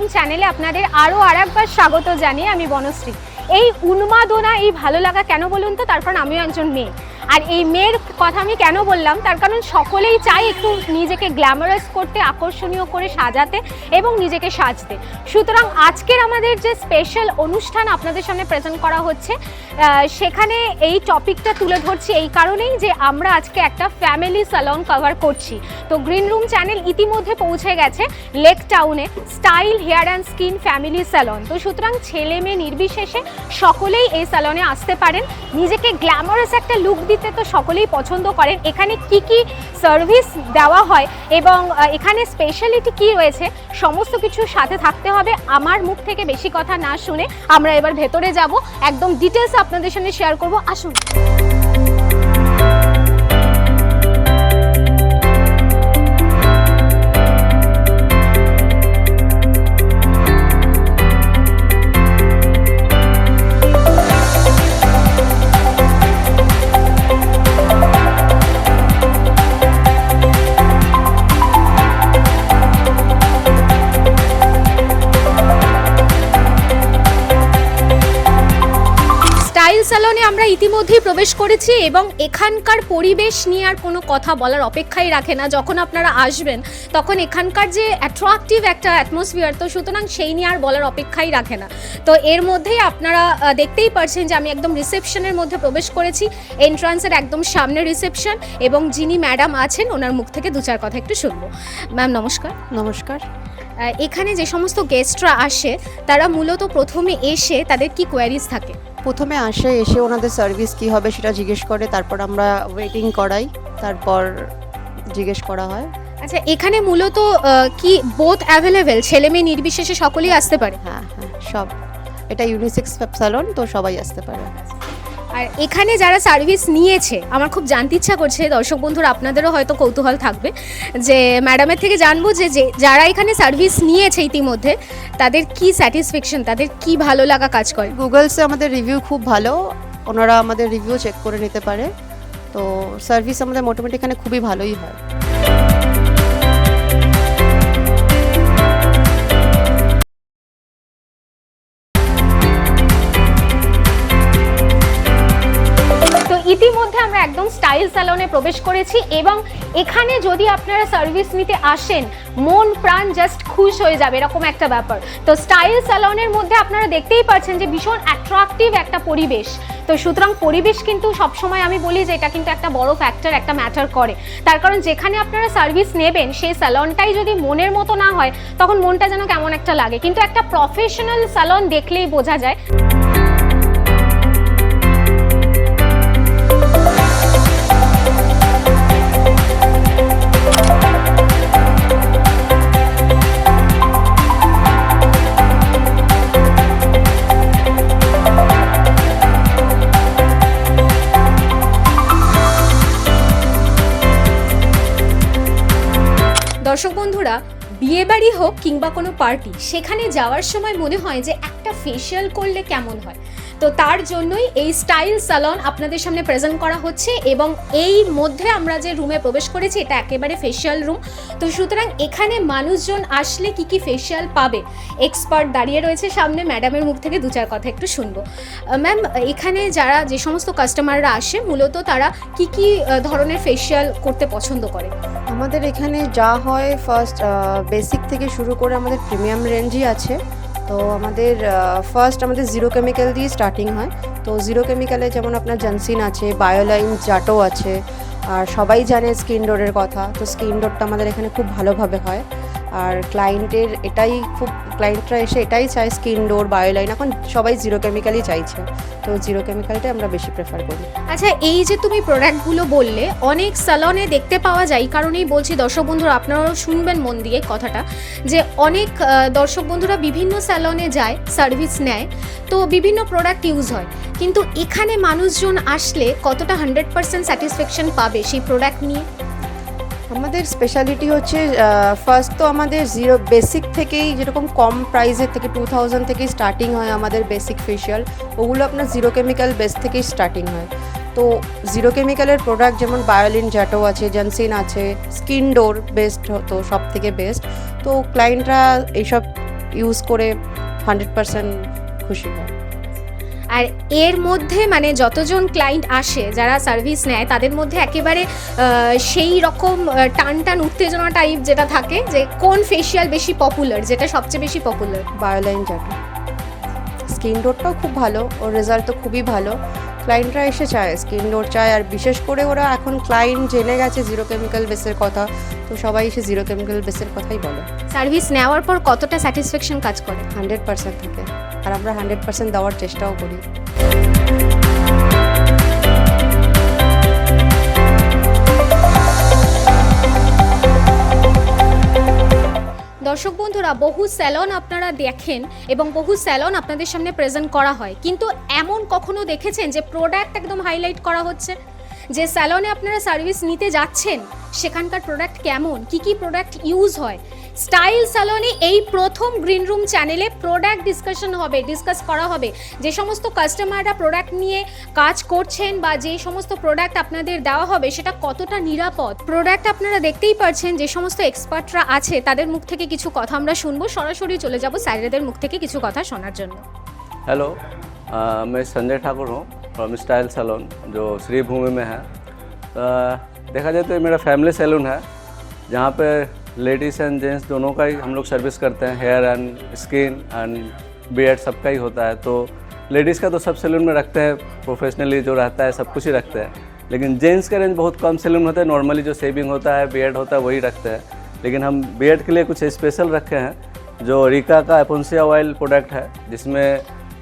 Room চ্যানেলে আপনাদের আরও আরেকবার স্বাগত জানিয়ে আমি বনশ্রী। এই উন্মাদনা, এই ভালো লাগা কেন বলুন তো? তার কারণ আমিও একজন মেয়ে, আর এই মেয়ের কথা আমি কেন বললাম তার কারণ সকলেই চায় একটু নিজেকে গ্ল্যামারাস করতে, আকর্ষণীয় করে সাজাতে এবং নিজেকে সাজতে। সুতরাং আজকের আমাদের যে স্পেশাল অনুষ্ঠান আপনাদের সামনে প্রেজেন্ট করা হচ্ছে, সেখানে এই টপিকটা তুলে ধরছি এই কারণেই যে আমরা আজকে একটা ফ্যামিলি স্যালন কভার করছি। তো গ্রিন রুম চ্যানেল ইতিমধ্যে পৌঁছে গেছে লেক টাউনে style hair and skin family salon. তো সুতরাং ছেলে মেয়ে নির্বিশেষে সকলেই এই স্যালনে আসতে পারেন। নিজেকে গ্ল্যামারাস একটা লুক দিতে তো সকলেই পছন্দ করেন। এখানে কি কি সার্ভিস দেওয়া হয় এবং এখানে স্পেশালিটি কি রয়েছে সমস্ত কিছুর সাথে থাকতে হবে। আমার মুখ থেকে বেশি কথা না শুনে আমরা এবার ভেতরে যাব, একদম ডিটেলস আপনাদের সামনে শেয়ার করব। আসুন। স্যালনে আমরা ইতিমধ্যেই প্রবেশ করেছি এবং এখানকার পরিবেশ নিয়ে আর কোনো কথা বলার অপেক্ষাই রাখে না। যখন আপনারা আসবেন তখন এখানকার যে অ্যাট্রাকটিভ একটা অ্যাটমসফিয়ার, তো সুতরাং সেই নিয়ে আর বলার অপেক্ষাই রাখে না। তো এর মধ্যেই আপনারা দেখতেই পারছেন যে আমি একদম রিসেপশনের মধ্যে প্রবেশ করেছি। এন্ট্রান্সের একদম সামনে রিসেপশন এবং যিনি ম্যাডাম আছেন ওনার মুখ থেকে দু চার কথা একটু শুনবো। ম্যাম নমস্কার। নমস্কার। এখানে যে সমস্ত গেস্টরা আসে তারা মূলত প্রথমে এসে তাদের কি কোয়ারিজ থাকে? প্রথমে এসে ওনাদের সার্ভিস কি হবে সেটা জিজ্ঞেস করে, তারপর আমরা ওয়েটিং করাই, তারপর জিজ্ঞেস করা হয়। আচ্ছা, এখানে মূলত কি বোথ অ্যাভেলেবেল, ছেলে মেয়ে নির্বিশেষে সকলেই আসতে পারে? হ্যাঁ, সব। এটা ইউনিসেক্স স্যালন, তো সবাই আসতে পারে। আর এখানে যারা সার্ভিস নিয়েছে, আমার খুব জানতে ইচ্ছা করছে, দর্শক বন্ধুরা আপনাদেরও হয়তো কৌতূহল থাকবে যে ম্যাডামের থেকে জানবো যে যারা এখানে সার্ভিস নিয়েছে ইতিমধ্যে তাদের কি স্যাটিসফ্যাকশন, তাদের কি ভালো লাগা কাজ করে। গুগলসে আমাদের রিভিউ খুব ভালো, ওনারা আমাদের রিভিউ চেক করে নিতে পারে। তো সার্ভিস আমাদের মোটামুটি এখানে খুবই ভালোই হয়। ইতিমধ্যে আমরা একদম স্টাইল স্যালনে প্রবেশ করেছি এবং এখানে যদি আপনারা সার্ভিস নিতে আসেন মন প্রাণ জাস্ট খুশ হয়ে যাবে, এরকম একটা ব্যাপার। তো স্টাইল স্যালনের মধ্যে আপনারা দেখতেই পাচ্ছেন যে ভীষণ অ্যাট্রাকটিভ একটা পরিবেশ। তো সুতরাং পরিবেশ কিন্তু সবসময় আমি বলি যে এটা কিন্তু একটা বড় ফ্যাক্টর, একটা ম্যাটার করে। তার কারণ যেখানে আপনারা সার্ভিস নেবেন সেই স্যালনটাই যদি মনের মতো না হয় তখন মনটা যেন কেমন একটা লাগে, কিন্তু একটা প্রফেশনাল স্যালন দেখলেই বোঝা যায়। দর্শক বন্ধুরা, বিয়েবাড়ি হোক কিংবা কোনো পার্টি, সেখানে যাওয়ার সময় মনে হয় যে একটা ফেশিয়াল করলে কেমন হয়। তো তার জন্যই এই স্টাইল স্যালন আপনাদের সামনে প্রেজেন্ট করা হচ্ছে এবং এই মধ্যে আমরা যে রুমে প্রবেশ করেছি এটা একেবারে ফেশিয়াল রুম। তো সুতরাং এখানে মানুষজন আসলে কি কি ফেশিয়াল পাবে, এক্সপার্ট দাঁড়িয়ে রয়েছে সামনে, ম্যাডামের মুখ থেকে দু চার কথা একটু শুনবো। ম্যাম, এখানে যে সমস্ত কাস্টমাররা আসে মূলত তারা কি কি ধরনের ফেশিয়াল করতে পছন্দ করে? আমাদের এখানে যা হয়, ফার্স্ট বেসিক থেকে শুরু করে আমাদের প্রিমিয়াম রেঞ্জই আছে। তো আমাদের ফার্স্ট আমাদের জিরো কেমিক্যাল দিয়ে স্টার্টিং হয়। তো জিরো কেমিক্যালে যেমন আপনার জনসিন আছে, বায়োলাইন, জাটো আছে, আর সবাই জানে স্কিন ডোরের কথা। তো স্কিন ডোরটা আমাদের এখানে খুব ভালোভাবে হয়। আর ক্লায়েন্টরা এসে এটাই চায়, স্কিন ডোর, বায়োলাইন। এখন সবাই জিরো কেমিক্যালই চাইছে, তো জিরো কেমিক্যালটাই আমরা বেশি প্রেফার করি। আচ্ছা, এই যে তুমি প্রোডাক্টগুলো বললে অনেক স্যালনে দেখতে পাওয়া যায়, কারণেই বলছি দর্শক বন্ধুরা আপনারাও শুনবেন মন দিয়ে কথাটা, যে অনেক দর্শক বন্ধুরা বিভিন্ন স্যালনে যায়, সার্ভিস নেয়, তো বিভিন্ন প্রোডাক্ট ইউজ হয়, কিন্তু এখানে মানুষজন আসলে কতটা 100% স্যাটিসফ্যাকশন পাবে সেই প্রোডাক্ট নিয়ে? আমাদের স্পেশালিটি হচ্ছে ফার্স্ট তো আমাদের জিরো বেসিক থেকেই, যেরকম কম প্রাইসের থেকে 2000 থেকেই স্টার্টিং হয় আমাদের বেসিক ফেশিয়াল, ওগুলো আপনার জিরো কেমিক্যাল বেস থেকেই স্টার্টিং হয়। তো জিরো কেমিক্যালের প্রোডাক্ট যেমন বায়োলিন, জাটো আছে, জনসিন আছে, স্কিন ডোর বেস্ট, তো সব থেকে বেস্ট। তো ক্লায়েন্টরা এইসব ইউজ করে 100% খুশি হয়। আর এর মধ্যে মানে যতজন ক্লায়েন্ট আসে যারা সার্ভিস নেয় তাদের মধ্যে একেবারে সেই রকম টান উত্তেজনা টাইপ যেটা থাকে যে কোন ফেশিয়াল বেশি পপুলার, যেটা সবচেয়ে বেশি পপুলার? বায়োলাইন জ্যাটু। স্কিন ডোরটাও খুব ভালো, ওর রেজাল্ট তো খুবই ভালো, ক্লায়েন্টরা এসে চায় স্কিন ডোর চায়। আর বিশেষ করে ওরা এখন ক্লায়েন্ট জেনে গেছে জিরো কেমিক্যাল বেসের কথা, তো সবাই এসে জিরো কেমিক্যাল বেসের কথাই বলে। সার্ভিস নেওয়ার পর কতটা স্যাটিসফ্যাকশন কাজ করে? 100% থাকে, আর আমরা 100% দেওয়ার চেষ্টাও করি। দর্শক বন্ধুরা, বহু স্যালন আপনারা দেখেন এবং বহু স্যালন আপনাদের সামনে প্রেজেন্ট করা হয়, কিন্তু এমন কখনো দেখেছেন যে প্রোডাক্ট একদম হাইলাইট করা হচ্ছে? যে স্যালনে আপনারা সার্ভিস নিতে যাচ্ছেন সেখানকার প্রোডাক্ট কেমন, কি প্রোডাক্ট ইউজ হয়? স্টাইল স্যালনে এই প্রথম গ্রিন রুম চ্যানেলে প্রোডাক্ট ডিসকাস করা হবে। যে সমস্ত কাস্টমাররা প্রোডাক্ট নিয়ে কাজ করছেন বা যে সমস্ত প্রোডাক্ট আপনাদের দেওয়া হবে সেটা কতটা নিরাপদ। প্রোডাক্ট আপনারা দেখতেই পাচ্ছেন, যে সমস্ত এক্সপার্টরা আছে তাদের মুখ থেকে কিছু কথা আমরা শুনবো। সরাসরি চলে যাব স্যারেদের মুখ থেকে কিছু কথা শোনার জন্য। हेलो, मैं संजय ठाकुर हूँ फ्रॉम स्टाइल सैलून जो श्री भूमि में है। देखा जाए तो ये मेरा फैमिली सैलून है जहाँ पे लेडीज़ एंड जेंट्स दोनों का ही हम लोग सर्विस करते हैं। Hair and skin and beard सबका ही होता है। तो लेडीज़ का तो सब सैलून में रखते हैं, प्रोफेशनली जो रहता है सब कुछ ही रखते हैं। लेकिन जेंट्स का रेंज बहुत कम सैलून होता है, नॉर्मली जो शेविंग होता है बियर्ड होता है वही रखते हैं। लेकिन हम बियर्ड के लिए कुछ स्पेशल रखे हैं जो रिका का एपोन्सिया ऑयल प्रोडक्ट है, जिसमें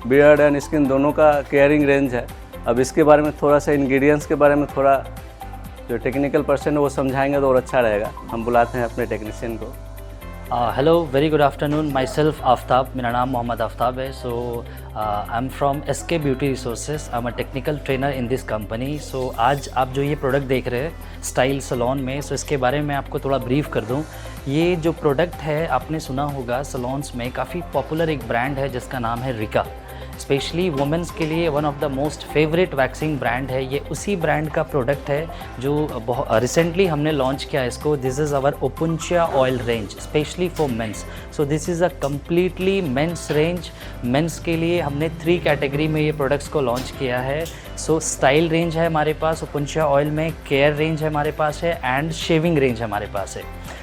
बियर्ड एंड स्किन दोनों का केयरिंग रेंज है। अब इसके बारे में थोड़ा सा इंग्रेडिएंट्स के बारे में थोड़ा जो टेक्निकल पर्सन है वो समझाएंगे तो और अच्छा रहेगा। हम बुलाते हैं अपने टेक्नीशियन को। Hello, very good afternoon. Myself Aftab, मेरा नाम मोहम्मद आफ्ताब है। So I am from SK beauty resources. I am a technical trainer in this company. So आज आप जो ये प्रोडक्ट देख रहे हैं स्टाइल सैलून में, सो इसके बारे में आपको थोड़ा ब्रीफ कर दूं। ये जो प्रोडक्ट है आपने सुना होगा सैलून्स में काफ़ी पॉपुलर एक ब्रांड है जिसका नाम है रिका। स्पेशली वुमेंस के लिए one of the most favourite waxing brand है। ये उसी ब्रांड का प्रोडक्ट है जो रिसेंटली हमने लॉन्च किया इसको। This is our opuntia oil range specially for mens. So this is a completely mens range. Mens के लिए हमने 3 कैटेगरी में ये प्रोडक्ट्स को लॉन्च किया है। सो स्टाइल रेंज है हमारे पास ओपुंशिया ऑयल में, केयर रेंज है हमारे पास है, एंड शेविंग रेंज हमारे पास है।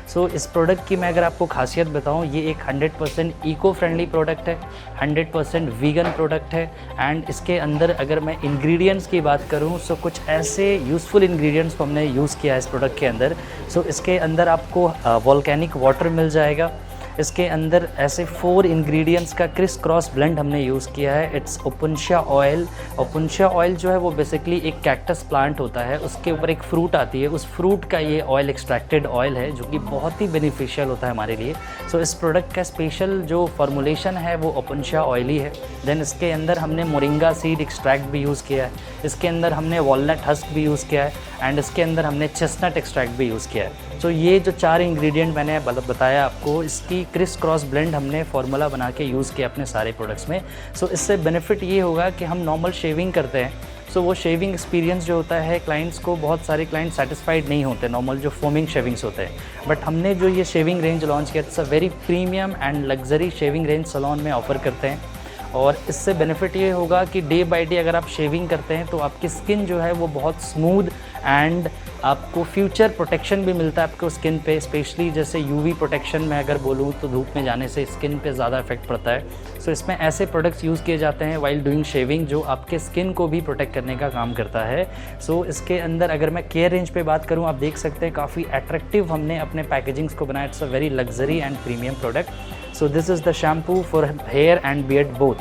सो इस प्रोडक्ट की मैं अगर आपको खासियत बताऊं, ये एक 100% इको फ्रेंडली प्रोडक्ट है, 100% वीगन प्रोडक्ट है। एंड इसके अंदर अगर मैं इंग्रेडिएंट्स की बात करूं, सो कुछ ऐसे यूज़फुल इंग्रेडिएंट्स को हमने यूज़ किया है इस प्रोडक्ट के अंदर। सो इसके अंदर आपको वोल्केनिक वाटर मिल जाएगा। इसके अंदर ऐसे 4 इंग्रेडिएंट्स का क्रिस क्रॉस ब्लेंड हमने यूज़ किया है। It's opuntia oil. Opuntia oil जो है वो बेसिकली एक कैक्टस प्लांट होता है, उसके ऊपर एक फ्रूट आती है, उस फ्रूट का ये ऑयल एक्सट्रैक्टेड ऑयल है जो कि बहुत ही बेनिफिशियल होता है हमारे लिए। सो इस प्रोडक्ट का स्पेशल जो फॉर्मुलेशन है वो ओपुंशिया ऑयली है। देन इसके अंदर हमने मोरिंगा सीड एक्सट्रैक्ट भी यूज़ किया है, इसके अंदर हमने वॉलनट हस्क भी यूज़ किया है, एंड इसके अंदर हमने चेस्टनट एक्सट्रैक्ट भी यूज़ किया है। सो ये जो 4 इंग्रेडिएंट मैंने बताया आपको, इसकी क्रिस क्रॉस ब्लेंड हमने फार्मूला बना के यूज़ किया अपने सारे प्रोडक्ट्स में। सो इससे बेनिफिट ये होगा कि हम नॉर्मल शेविंग करते हैं, सो वो शेविंग एक्सपीरियंस जो होता है क्लाइंट्स को, बहुत सारे क्लाइंट सेटिस्फाइड नहीं होते नॉर्मल जो फोमिंग शेविंग्स होते हैं। बट हमने जो ये शेविंग रेंज लॉन्च किया, it's a very premium and luxury shaving range salon में ऑफ़र करते हैं। और इससे बेनिफिट ये होगा कि डे बाय डे अगर आप शेविंग करते हैं तो आपकी स्किन जो है वो बहुत स्मूथ एंड आपको फ्यूचर प्रोटेक्शन भी मिलता है आपको स्किन पे। स्पेशली जैसे यूवी प्रोटेक्शन में अगर बोलूँ तो धूप में जाने से स्किन पे ज़्यादा इफेक्ट पड़ता है। सो इसमें ऐसे प्रोडक्ट्स यूज़ किए जाते हैं वाइल डूइंग शेविंग जो आपके स्किन को भी प्रोटेक्ट करने का काम करता है। सो इसके अंदर अगर मैं केयर रेंज पे बात करूँ, आप देख सकते हैं काफ़ी अट्रैक्टिव हमने अपने पैकेजिंग्स को बनाया। It's a very luxury and premium product. So this is the shampoo for hair and beard both.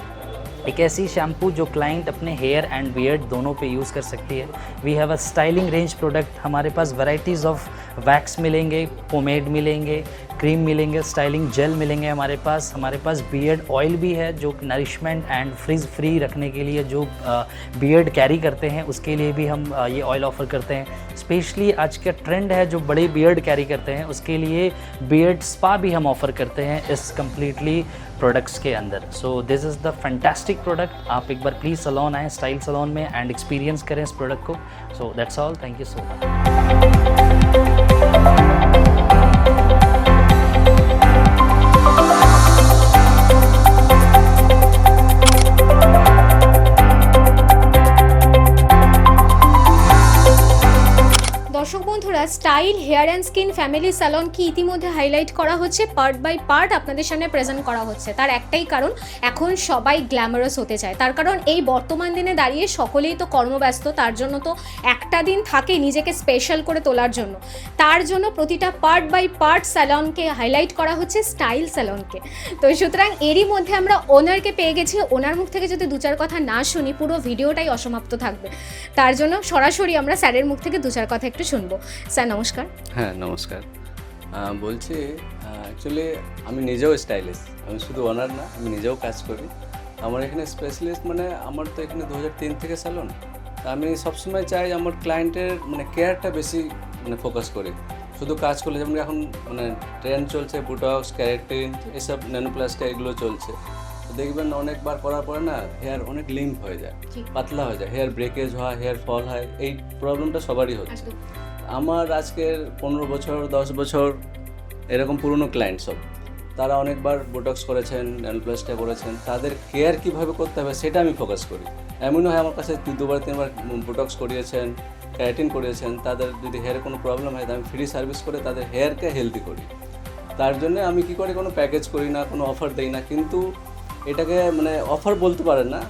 एक ऐसी शैम्पू जो क्लाइंट अपने हेयर एंड बियर्ड दोनों पे यूज़ कर सकती है। We have a styling range product. हमारे पास वैराइटीज़ ऑफ वैक्स मिलेंगे, पोमेड मिलेंगे, क्रीम मिलेंगे, स्टाइलिंग जेल मिलेंगे हमारे पास बियर्ड ऑयल भी है जो नरिशमेंट एंड फ्रिज फ्री रखने के लिए जो बियर्ड कैरी करते हैं उसके लिए भी हम ये ऑयल ऑफ़र करते हैं। स्पेशली आज का ट्रेंड है जो बड़े बियर्ड कैरी करते हैं उसके लिए बियर्ड स्पा भी हम ऑफ़र करते हैं इस कम्प्लीटली प्रोडक्ट्स के अंदर। सो this is the fantastic product. आप एक बार प्लीज़ सैलून आएँ, स्टाइल सैलून में, एंड एक्सपीरियंस करें इस प्रोडक्ट को। So that's all, thank you so much. Skin family salon কি ইতিমধ্যে হাইলাইট করা হচ্ছে, পার্ট বাই পার্ট আপনাদের সামনে প্রেজেন্ট করা হচ্ছে। তার একটাই কারণ, এখন সবাই গ্ল্যামারাস হতে চায়। তার কারণ এই বর্তমান দিনে দাঁড়িয়ে সকলেই তো কর্মব্যস্ত, তার জন্য তো একটা দিন থাকে নিজেকে স্পেশাল করে তোলার জন্য। তার জন্য প্রতিটা পার্ট বাই পার্ট স্যালনকে হাইলাইট করা হচ্ছে, স্টাইল স্যালনকে। তো সুতরাং এরই মধ্যে আমরা ওনারকে পেয়ে গেছি। ওনার মুখ থেকে যদি দু চার কথা না শুনি পুরো ভিডিওটাই অসমাপ্ত থাকবে। তার জন্য সরাসরি আমরা স্যারের মুখ থেকে দু চার কথা একটু শুনবো। স্যার নমস্কার। হ্যাঁ নমস্কার। বলছি অ্যাকচুয়ালি আমি নিজেও স্টাইলিস্ট, আমি শুধু ওনার না, আমি নিজেও কাজ করি। আমার এখানে স্পেশালিস্ট মানে আমার তো এখানে 2003 থেকে স্যালন। আমি সবসময় চাই আমার ক্লায়েন্টের মানে কেয়ারটা বেশি মানে ফোকাস করি। শুধু কাজ করলে যেমন এখন মানে ট্রেন্ড চলছে বুটক্স, ক্যারাটিন, এসব ন্যানোপ্লাস্টিক এগুলো চলছে, তো দেখবেন অনেকবার করার পরে না হেয়ার অনেক লিম্প হয়ে যায়, পাতলা হয়ে যায়, হেয়ার ব্রেকেজ হয়, হেয়ার ফল হয়, এই প্রবলেমটা সবারই হচ্ছে। আমার আজকের 15 বছর 10 বছর এরকম পুরনো ক্লায়েন্ট সব, তারা অনেকবার বোটক্স করেছেন, ন্যানোপ্লাস্টিক করেছেন, তাদের কেয়ার কীভাবে করতে হবে সেটা আমি ফোকাস করি। এমনও হয় আমার কাছে 2বার 3বার বোটক্স করিয়েছেন, ক্যারাটিন করিয়েছেন, তাদের যদি হেয়ারে কোনো প্রবলেম হয় আমি ফ্রি সার্ভিস করে তাদের হেয়ারকে হেলদি করি। তার জন্য আমি কী করি, কোনো প্যাকেজ করি না, কোনো অফার দিই না, কিন্তু এটাকে মানে অফার বলতে পারেন না।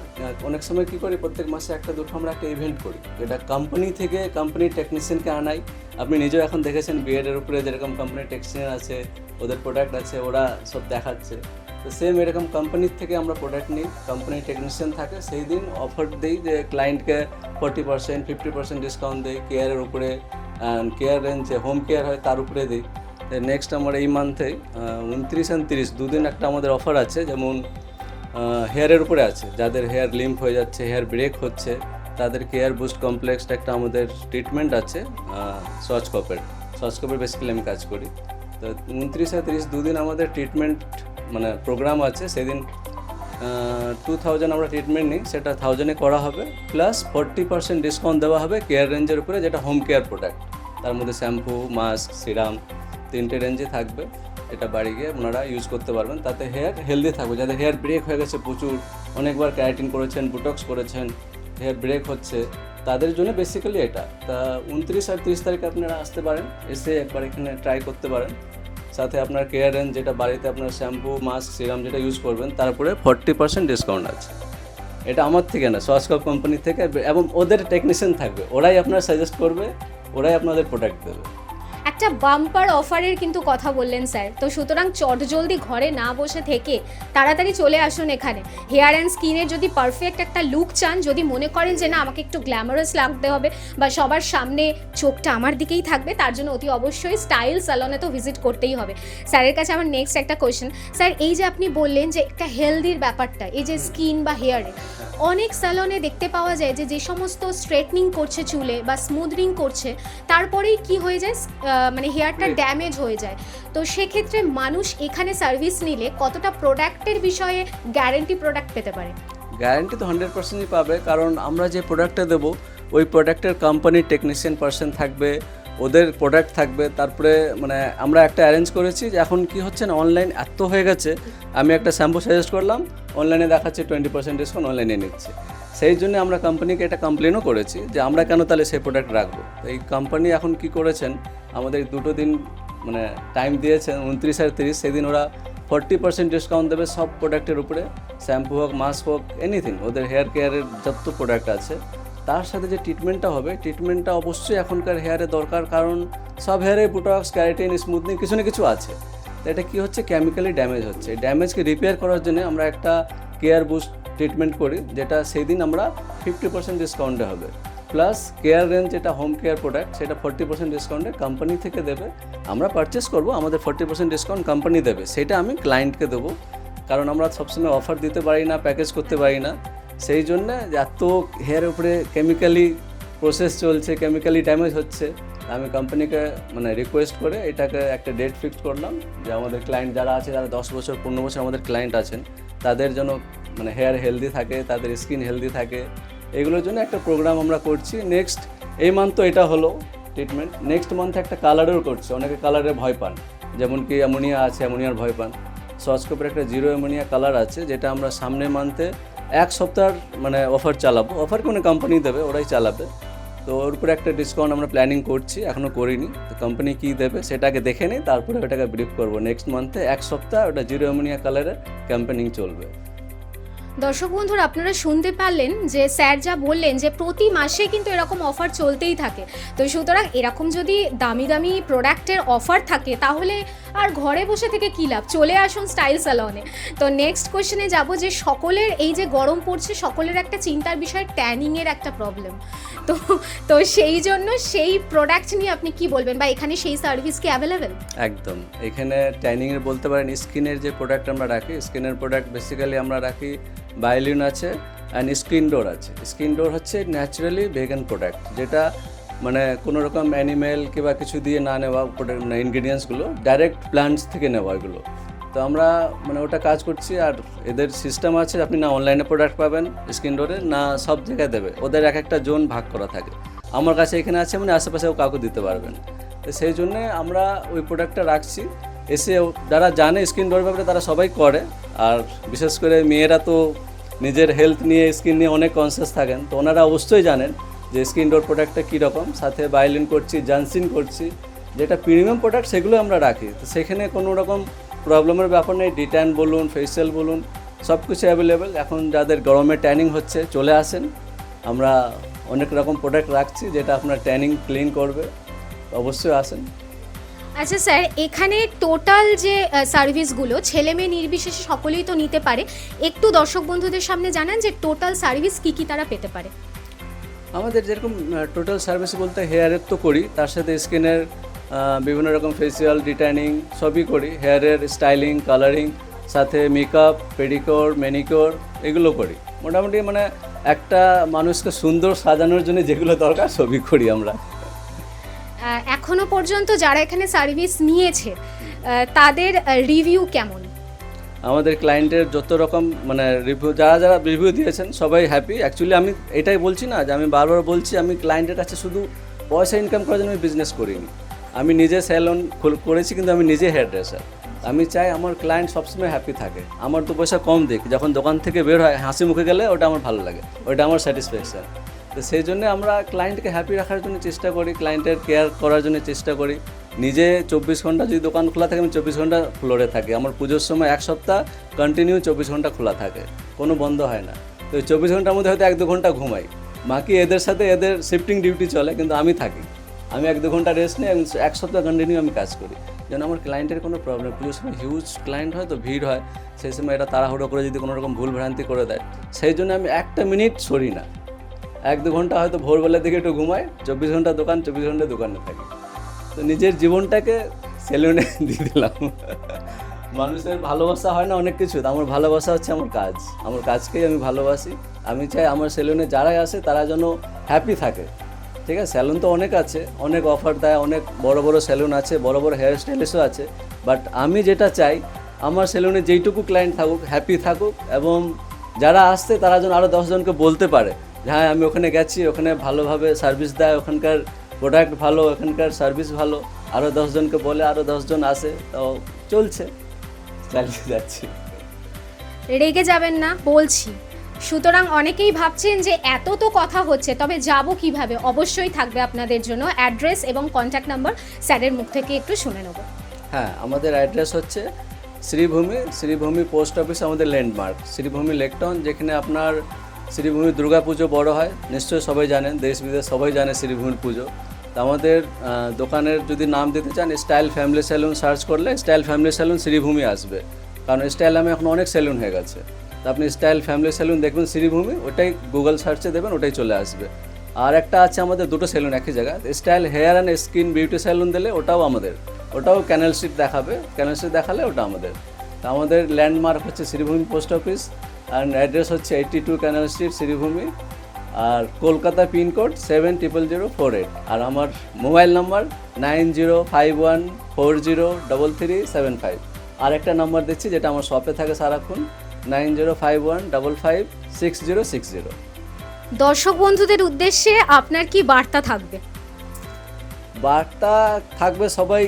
অনেক সময় কী করি, প্রত্যেক মাসে একটা দুটো আমরা একটা ইভেন্ট করি, এটা কোম্পানি থেকে কোম্পানির টেকনিশিয়ানকে আনাই। আপনি নিজেও এখন দেখেছেন বিএডের উপরে যেরকম কোম্পানির টেকনিশিয়ান আছে, ওদের প্রোডাক্ট আছে, ওরা সব দেখাচ্ছে। তো সেম এরকম কোম্পানির থেকে আমরা প্রোডাক্ট নিই, কোম্পানির টেকনিশিয়ান থাকে, সেই দিন অফার দিই যে ক্লায়েন্টকে 40% 50% ডিসকাউন্ট দিই কেয়ারের উপরে, কেয়ার রেঞ্জ যে হোম কেয়ার হয় তার উপরে দিই। নেক্সট আমার এই মান্থে 29 আর 30 দুদিন একটা আমাদের অফার আছে, যেমন হেয়ারের উপরে আছে, যাদের হেয়ার লিম্প হয়ে যাচ্ছে, হেয়ার ব্রেক হচ্ছে, তাদের হেয়ার বুস্ট কমপ্লেক্সটা একটা আমাদের ট্রিটমেন্ট আছে সচকপের বেসিক্যালি আমি কাজ করি। তো 29 আর 30 দুদিন আমাদের ট্রিটমেন্ট মানে প্রোগ্রাম আছে। সেদিন 2000 আমরা ট্রিটমেন্ট নিই, সেটা 1000-এ করা হবে, প্লাস 40% ডিসকাউন্ট দেওয়া হবে কেয়ার রেঞ্জের উপরে, যেটা হোম কেয়ার প্রোডাক্ট। তার মধ্যে শ্যাম্পু, মাস্ক, সিরাম 3টে রেঞ্জে থাকবে। এটা বাড়ি গিয়ে ওনারা ইউজ করতে পারবেন, তাতে হেয়ার হেলদি থাকবে। যাদের হেয়ার ব্রেক হয়ে গেছে প্রচুর, অনেকবার ক্যারাটিন করেছেন, বুটক্স করেছেন, হেয়ার ব্রেক হচ্ছে, তাদের জন্য বেসিক্যালি এটা। তা 29 আর 30 তারিখে আপনারা আসতে পারেন, এসে একবার এখানে ট্রাই করতে পারেন। সাথে আপনার কেয়ার রেঞ্জ যেটা বাড়িতে আপনার শ্যাম্পু, মাস্ক, সিরাম যেটা ইউজ করবেন, তারপরে 40% ডিসকাউন্ট আছে। এটা আমার থেকে না, সচকপ কোম্পানি থেকে, এবং ওদের টেকনিশিয়ান থাকবে, ওরাই আপনার সাজেস্ট করবে, ওরাই আপনাদের প্রোডাক্ট দেবে। একটা বাম্পার অফারের কিন্তু কথা বললেন স্যার। তো সুতরাং চটজলদি ঘরে না বসে থেকে তাড়াতাড়ি চলে আসুন এখানে। হেয়ার অ্যান্ড স্কিনের যদি পারফেক্ট একটা লুক চান, যদি মনে করেন যে না আমাকে একটু গ্ল্যামারাস লাগতে হবে বা সবার সামনে চোখটা আমার দিকেই থাকবে, তার জন্য অতি অবশ্যই স্টাইল স্যালনে তো ভিজিট করতেই হবে। স্যারের কাছে আমার নেক্সট একটা কোয়েশ্চেন, স্যার এই যে আপনি বললেন যে একটা হেলদির ব্যাপারটা, এই যে স্কিন বা হেয়ারে, অনেক স্যালনে দেখতে পাওয়া যায় যে যে সমস্ত স্ট্রেটনিং করছে চুলে বা স্মুথনিং করছে, তারপরেই কি হয়ে যায়, মানে হেয়ারটা ড্যামেজ হয়ে যায়। তো সেক্ষেত্রে মানুষ এখানে সার্ভিস নিলে কতটা প্রোডাক্টের বিষয়ে গ্যারেন্টি প্রোডাক্ট পেতে পারে? গ্যারেন্টি তো 100%ই পাবে, কারণ আমরা যে প্রোডাক্টটা দেবো ওই প্রোডাক্টের কোম্পানির টেকনিশিয়ান পার্সন থাকবে, ওদের প্রোডাক্ট থাকবে। তারপরে মানে আমরা একটা অ্যারেঞ্জ করেছি যে এখন কি হচ্ছে না, অনলাইন এত হয়ে গেছে, আমি একটা শ্যাম্পু সাজেস্ট করলাম, অনলাইনে দেখাচ্ছে 20% ডিসকাউন্ট, অনলাইনে নিচ্ছে। সেই জন্য আমরা কোম্পানিকে এটা কমপ্লেনও করেছি যে আমরা কেন তাহলে সেই প্রোডাক্ট রাখবো। এই কোম্পানি এখন কি করেছেন, আমাদের 2 দিন মানে টাইম দিয়েছেন, 29 আর 30, সেদিন ওরা 40% ডিসকাউন্ট দেবে সব প্রোডাক্টের উপরে, শ্যাম্পু হোক, মাস্ক হোক, এনিথিং, ওদের হেয়ার কেয়ারের যত প্রোডাক্ট আছে। তার সাথে যে ট্রিটমেন্টটা হবে, ট্রিটমেন্টটা অবশ্যই এখনকার হেয়ারে দরকার, কারণ সব হেয়ারে বুটক্স, ক্যারাটিন, স্মুথনিং কিছু না কিছু আছে। তো এটা কী হচ্ছে, কেমিক্যালি ড্যামেজ হচ্ছে। ড্যামেজকে রিপেয়ার করার জন্য আমরা একটা কেয়ার বুস্ট ট্রিটমেন্ট করি, যেটা সেই দিন আমরা 50% ডিসকাউন্টে হবে, প্লাস কেয়ার রেঞ্জ যেটা হোম কেয়ার প্রোডাক্ট, সেটা 40% ডিসকাউন্টে কোম্পানি থেকে দেবে। আমরা পারচেস করব, আমাদের 40% ডিসকাউন্ট কোম্পানি দেবে, সেটা আমি ক্লায়েন্টকে দেবো, কারণ আমরা সবসময় অফার দিতে পারি না, প্যাকেজ করতে পারি না। সেই জন্য এত হেয়ারের উপরে কেমিক্যালি প্রসেস চলছে, কেমিক্যালি ড্যামেজ হচ্ছে, আমি কোম্পানিকে মানে রিকোয়েস্ট করে এটাকে একটা ডেট ফিক্স করলাম যে আমাদের ক্লায়েন্ট যারা আছে, যারা 10 বছর 15 বছর আমাদের ক্লায়েন্ট আছেন, তাদের জন্য মানে হেয়ার হেলদি থাকে, তাদের স্কিন হেলদি থাকে, এগুলোর জন্য একটা প্রোগ্রাম আমরা করছি। নেক্সট এই মান্থ তো এটা হলো ট্রিটমেন্ট, নেক্সট মান্থে একটা কালারেরও করছি। অনেকে কালারে ভয় পান, যেমন কি অ্যামোনিয়া আছে, অ্যামোনিয়ার ভয় পান। সচকপের একটা 0 অ্যামোনিয়া কালার আছে, যেটা আমরা সামনের মান্থে 1 সপ্তাহ মানে অফার চালাবো। অফার কোনো কোম্পানি দেবে, ওরাই চালাবে। তো ওর উপরে একটা ডিসকাউন্ট আমরা প্ল্যানিং করছি, এখনও করিনি। তো কোম্পানি কী দেবে সেটাকে দেখে নিই, তারপরে ওটাকে ব্রিফ করবো। নেক্সট মান্থে 1 সপ্তাহ ওটা জিরো অ্যামোনিয়া কালারের ক্যাম্পেনিং চলবে। দর্শক বন্ধুরা, আপনারা শুনতে পারলেন যে স্যার যা বললেন যে প্রতি মাসে কিন্তু এরকম অফার চলতেই থাকে। তো সুতরাং এরকম যদি দামি দামি প্রোডাক্টের অফার থাকে তাহলে আর ঘরে বসে থেকে কী লাভ, চলে আসুন স্টাইল স্যালনে। তো নেক্সট কোয়েশ্চেনে যাব যে সকলের এই যে গরম পড়ছে, সকলের একটা চিন্তার বিষয় ট্যানিংয়ের একটা প্রবলেম। তো তো সেই জন্য সেই প্রোডাক্ট নিয়ে আপনি কি বলবেন, বা এখানে সেই সার্ভিস কি অ্যাভেলেবেল? একদম, এখানে ট্যানিংয়ের বলতে পারেন স্কিনের যে প্রোডাক্ট আমরা রাখি, স্কিনের প্রোডাক্ট বেসিক্যালি আমরা রাখি বায়োলিন আছে অ্যান্ড স্কিন ডোর আছে। স্কিন ডোর হচ্ছে ন্যাচারালি ভেগান প্রোডাক্ট, যেটা মানে কোনো রকম অ্যানিমেল কিংবা কিছু দিয়ে না নেওয়া প্রোডাক্ট, মানে ইনগ্রিডিয়েন্টসগুলো ডাইরেক্ট প্ল্যান্টস থেকে নেওয়া এগুলো। তো আমরা মানে ওটা কাজ করছি। আর এদের সিস্টেম আছে, আপনি না অনলাইনে প্রোডাক্ট পাবেন স্কিন ডোরে, না সব জায়গায় দেবে, ওদের এক একটা জোন ভাগ করা থাকে। আমার কাছে এখানে আছে মানে আশেপাশেও কাউকে দিতে পারবেন। তো সেই জন্যে আমরা ওই প্রোডাক্টটা রাখছি। এসে যারা জানে স্কিন ডোর ব্যাপারে তারা সবাই করে। আর বিশেষ করে মেয়েরা তো নিজের হেলথ নিয়ে, স্কিন নিয়ে অনেক কনসিয়াস থাকেন, তো ওনারা অবশ্যই জানেন যে স্কিন ডোর প্রোডাক্টটা কীরকম। সাথে বায়োলিন করছি, জনসিন করছি, যেটা প্রিমিয়াম প্রোডাক্ট সেগুলো আমরা রাখি। তো সেখানে কোনো রকম প্রবলেমের ব্যাপার নেই। ডিট্যান বলুন, ফেসিয়াল বলুন, সব কিছু অ্যাভেলেবেল। এখন যাদের গরমে ট্যানিং হচ্ছে চলে আসেন, আমরা অনেক রকম প্রোডাক্ট রাখছি যেটা আপনার ট্যানিং ক্লিন করবে, অবশ্যই আসেন। আচ্ছা স্যার, এখানে টোটাল যে সার্ভিসগুলো ছেলে মেয়ে নির্বিশেষে সকলেই তো নিতে পারে, একটু দর্শক বন্ধুদের সামনে জানান যে টোটাল সার্ভিস কী কী তারা পেতে পারে। আমাদের যেরকম টোটাল সার্ভিস বলতে হেয়ারের তো করি, তার সাথে স্কিনের বিভিন্ন রকম ফেসিয়াল, ডিট্যানিং সবই করি। হেয়ারের স্টাইলিং, কালারিং, সাথে মেকআপ, পেডিকিওর, ম্যানিকিওর এগুলো করি। মোটামুটি মানে একটা মানুষকে সুন্দর সাজানোর জন্য যেগুলো দরকার সবই করি আমরা। এখনো পর্যন্ত যারা এখানে সার্ভিস নিয়েছে তাদের রিভিউ কেমন? আমাদের ক্লায়েন্টের যত রকম মানে রিভিউ, যারা রিভিউ দিয়েছেন সবাই হ্যাপি। অ্যাকচুয়ালি আমি এটাই বলছি না যে আমি বারবার বলছি আমি ক্লায়েন্টের কাছে শুধু পয়সা ইনকাম করার জন্য আমি বিজনেস করিনি। আমি নিজে স্যালন করেছি, কিন্তু আমি নিজে হেয়ার ড্রেসার। আমি চাই আমার ক্লায়েন্ট সবসময় হ্যাপি থাকে। আমার তো পয়সা কম দিক, যখন দোকান থেকে বের হয় হাসি মুখে গেলে ওটা আমার ভালো লাগে, ওটা আমার স্যাটিসফ্যাকশান। তো সেই জন্য আমরা ক্লায়েন্টকে হ্যাপি রাখার জন্য চেষ্টা করি, ক্লায়েন্টের কেয়ার করার জন্য চেষ্টা করি। নিজে 24 ঘন্টা যদি দোকান খোলা থাকে, আমি 24 ঘন্টা ফ্লোরে থাকি। আমার পুজোর সময় 1 সপ্তাহ কন্টিনিউ 24 ঘন্টা খোলা থাকে, কোনো বন্ধ হয় না। তো 24 ঘন্টার মধ্যে হয়তো 1-2 ঘন্টা ঘুমাই, বাকি এদের সাথে এদের শিফটিং ডিউটি চলে, কিন্তু আমি থাকি। আমি 1-2 ঘন্টা রেস্ট নিই, 1 সপ্তাহ কন্টিনিউ আমি কাজ করি, যেন আমার ক্লায়েন্টের কোনো প্রবলেম। পুজোর সময় হিউজ ক্লায়েন্ট হয়, তো ভিড় হয়, সেই সময় এটা তাড়াহুড়ো করে যদি কোনো রকম ভুল ভ্রান্তি করে দেয়, সেই জন্য আমি একটা মিনিট সরি না। 1-2 ঘন্টা হয়তো ভোরবেলার দিকে একটু ঘুমাই, 24 ঘন্টা দোকান, 24 ঘন্টা দোকানে থাকি। তো নিজের জীবনটাকে সেলুনে দিয়ে দিলাম। মানুষের ভালোবাসা হয় না অনেক কিছু, আমার ভালোবাসা হচ্ছে আমার কাজ। আমার কাজকেই আমি ভালোবাসি। আমি চাই আমার সেলুনে যারাই আসে তারা যেন হ্যাপি থাকে। ঠিক আছে, স্যালুন তো অনেক আছে, অনেক অফার দেয়, অনেক বড় বড় স্যালুন আছে, বড় বড় হেয়ার স্টাইলিস্টও আছে। বাট আমি যেটা চাই আমার সেলুনে যেইটুকু ক্লায়েন্ট থাকুক হ্যাপি থাকুক, এবং যারা আসছে তারা যেন আরও 10 জনকে বলতে পারে যে হ্যাঁ আমি ওখানে গেছি, ওখানে ভালোভাবে সার্ভিস দেয়, ওখানকার প্রোডাক্ট ভালো, ওখানকার সার্ভিস ভালো, আরও 10 জনকে বলে, আরও 10 জন আসে। তো চলছে, চালিয়ে যাচ্ছি। রেগে যাবেন না বলছি। সুতরাং অনেকেই ভাবছেন যে এত তো কথা হচ্ছে, তবে যাব কিভাবে? অবশ্যই থাকবে আপনাদের জন্য অ্যাড্রেস এবং কন্ট্যাক্ট নাম্বার, স্যারের মুখ থেকে একটু শুনে নেব। হ্যাঁ, আমাদের অ্যাড্রেস হচ্ছে শ্রীভূমি পোস্ট অফিস, আমাদের ল্যান্ডমার্ক শ্রীভূমি লেকটাউন, যেখানে আপনার শ্রীভূমি দুর্গা পুজো বড় হয়, নিশ্চয়ই সবাই জানেন, দেশ বিদেশ সবাই জানে শ্রীভূমির পুজো। তো আমাদের দোকানের যদি নাম দিতে চান, স্টাইল ফ্যামিলি স্যালুন সার্চ করলে স্টাইল ফ্যামিলি স্যালুন শ্রীভূমি আসবে, কারণ স্টাইল নামে এখন অনেক স্যালুন হয়ে গেছে। তো আপনি স্টাইল ফ্যামিলি স্যালুন দেখবেন শ্রীভূমি, ওটাই গুগল সার্চে দেবেন, ওটাই চলে আসবে। আর একটা আছে আমাদের, দুটো স্যালুন একই জায়গায়, style hair and skin beauty salon দিলে ওটাও আমাদের, ওটাও ক্যানেল স্ট্রিট দেখাবে, ক্যানেল স্ট্রিট দেখালে ওটা আমাদের। তো আমাদের ল্যান্ডমার্ক হচ্ছে Sreebhumi post office, and address হচ্ছে 82 ক্যানেল স্ট্রিট শ্রীভূমি, আর কলকাতা পিনকোড 700048। আর আমার মোবাইল নাম্বার 9051403375। আর একটা নাম্বার দিচ্ছি যেটা আমার শপে থাকে সারাক্ষণ, 9051556060। দর্শক বন্ধুদের উদ্দেশ্যে আপনার কি বার্তা থাকবে? বার্তা থাকবে, সবাই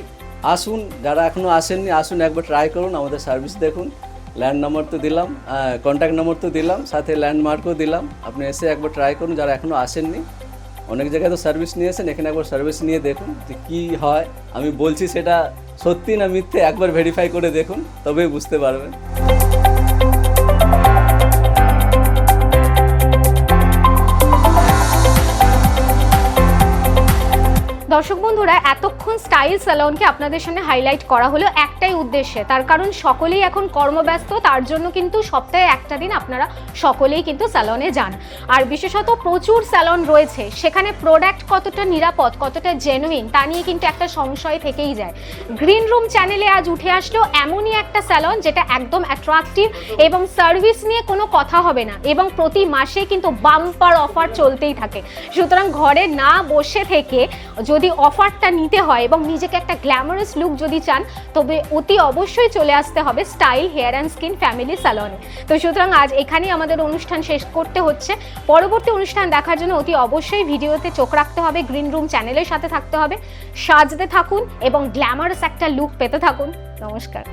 আসুন, যারা এখনও আসেননি আসুন, একবার ট্রাই করুন, আমাদের সার্ভিস দেখুন। ল্যান্ড নাম্বার তো দিলাম, কন্ট্যাক্ট নাম্বার তো দিলাম, সাথে ল্যান্ডমার্কও দিলাম, আপনি এসে একবার ট্রাই করুন যারা এখনও আসেননি। অনেক জায়গায় তো সার্ভিস নিয়েছেন, এখানে একবার সার্ভিস নিয়ে দেখুন যে কী হয়। আমি বলছি সেটা সত্যি না মিথ্যে, একবার ভেরিফাই করে দেখুন, তবেই বুঝতে পারবেন। দর্শক বন্ধুরা, এতক্ষণ স্টাইল স্যালনকে আপনাদের সামনে হাইলাইট করা হলো একটাই উদ্দেশ্যে, তার কারণ সকলেই এখন কর্মব্যস্ত, তার জন্য কিন্তু সপ্তাহে একটা দিন আপনারা সকলেই কিন্তু স্যালনে যান। আর বিশেষত প্রচুর স্যালন রয়েছে, সেখানে প্রোডাক্ট কতটা নিরাপদ, কতটা জেনুইন, তা নিয়ে কিন্তু একটা সংশয় থেকেই যায়। গ্রিন রুম চ্যানেলে আজ উঠে আসলো এমনই একটা স্যালন যেটা একদম অ্যাট্রাকটিভ এবং সার্ভিস নিয়ে কোনো কথা হবে না, এবং প্রতি মাসে কিন্তু বাম্পার অফার চলতেই থাকে। সুতরাং ঘরে না বসে থেকে যদি অফারটা নিতে হয় এবং নিজেকে একটা গ্ল্যামারাস লুক যদি চান, তবে অতি অবশ্যই চলে আসতে হবে style hair and skin family স্যালনে। তো সুতরাং আজ এখানেই আমাদের অনুষ্ঠান শেষ করতে হচ্ছে। পরবর্তী অনুষ্ঠান দেখার জন্য অতি অবশ্যই ভিডিওতে চোখ রাখতে হবে, গ্রিন রুম চ্যানেলের সাথে থাকতে হবে, সাজতে থাকুন এবং গ্ল্যামারাস একটা লুক পেতে থাকুন। নমস্কার।